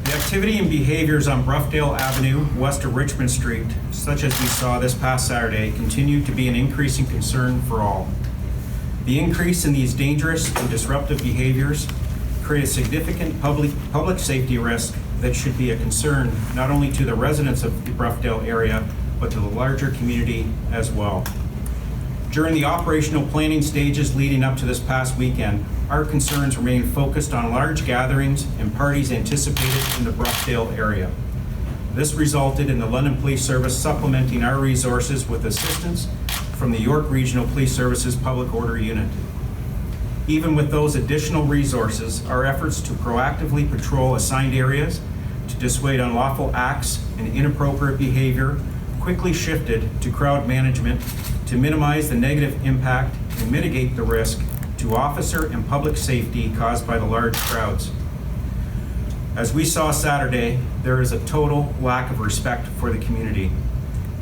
The activity and behaviors on Broughdale Avenue, west of Richmond Street, such as we saw this past Saturday, continue to be an increasing concern for all. The increase in these dangerous and disruptive behaviors create a significant public safety risk that should be a concern not only to the residents of the Broughdale area, but to the larger community as well. During the operational planning stages leading up to this past weekend, our concerns remain focused on large gatherings and parties anticipated in the Broughdale area. This resulted in the London Police Service supplementing our resources with assistance from the York Regional Police Services Public Order Unit. Even with those additional resources, our efforts to proactively patrol assigned areas to dissuade unlawful acts and inappropriate behavior quickly shifted to crowd management to minimize the negative impact and mitigate the risk to officer and public safety caused by the large crowds. As we saw Saturday, there is a total lack of respect for the community.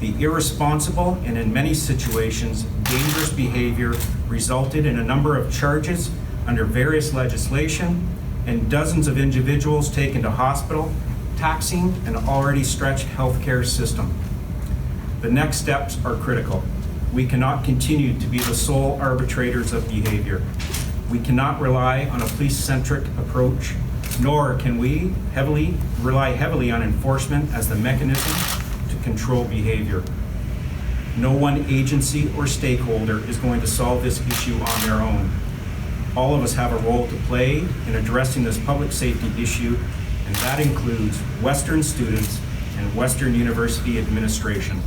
The irresponsible and in many situations dangerous behavior resulted in a number of charges under various legislation and dozens of individuals taken to hospital, taxing an already stretched healthcare system. The next steps are critical. We cannot continue to be the sole arbitrators of behavior. We cannot rely on a police-centric approach, nor can we rely heavily on enforcement as the mechanism to control behavior. No one agency or stakeholder is going to solve this issue on their own. All of us have a role to play in addressing this public safety issue, and that includes Western students and Western University administration.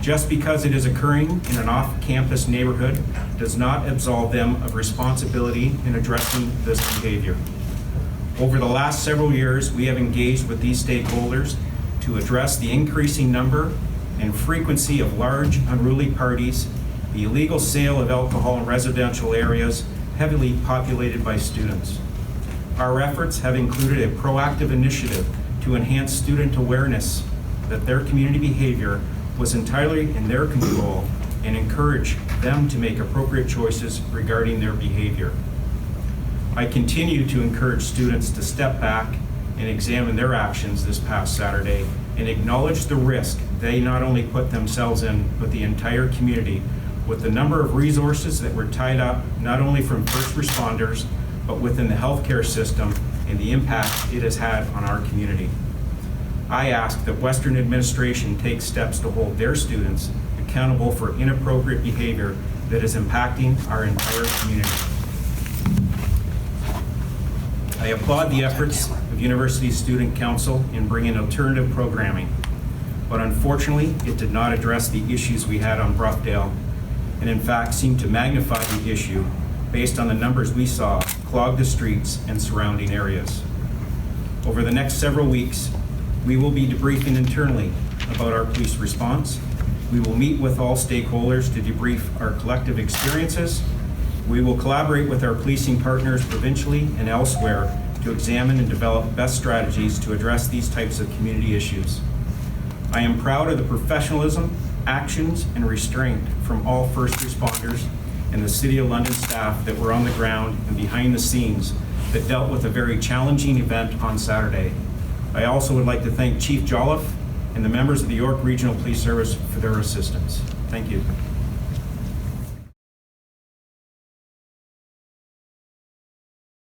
Just because it is occurring in an off-campus neighborhood does not absolve them of responsibility in addressing this behavior. Over the last several years, we have engaged with these stakeholders to address the increasing number and frequency of large, unruly parties, the illegal sale of alcohol in residential areas heavily populated by students. Our efforts have included a proactive initiative to enhance student awareness that their community behavior was entirely in their control and encourage them to make appropriate choices regarding their behavior. I continue to encourage students to step back and examine their actions this past Saturday and acknowledge the risk they not only put themselves in, but the entire community with the number of resources that were tied up not only from first responders, but within the healthcare system and the impact it has had on our community. I ask that Western administration take steps to hold their students accountable for inappropriate behavior that is impacting our entire community. I applaud the efforts of University Student Council in bringing alternative programming, but unfortunately, it did not address the issues we had on Broughdale, and in fact seemed to magnify the issue based on the numbers we saw clog the streets and surrounding areas. Over the next several weeks, we will be debriefing internally about our police response. We will meet with all stakeholders to debrief our collective experiences. We will collaborate with our policing partners provincially and elsewhere to examine and develop best strategies to address these types of community issues. I am proud of the professionalism, actions, and restraint from all first responders and the City of London staff that were on the ground and behind the scenes that dealt with a very challenging event on Saturday. I also would like to thank Chief Jolliffe and the members of the York Regional Police Service for their assistance. Thank you.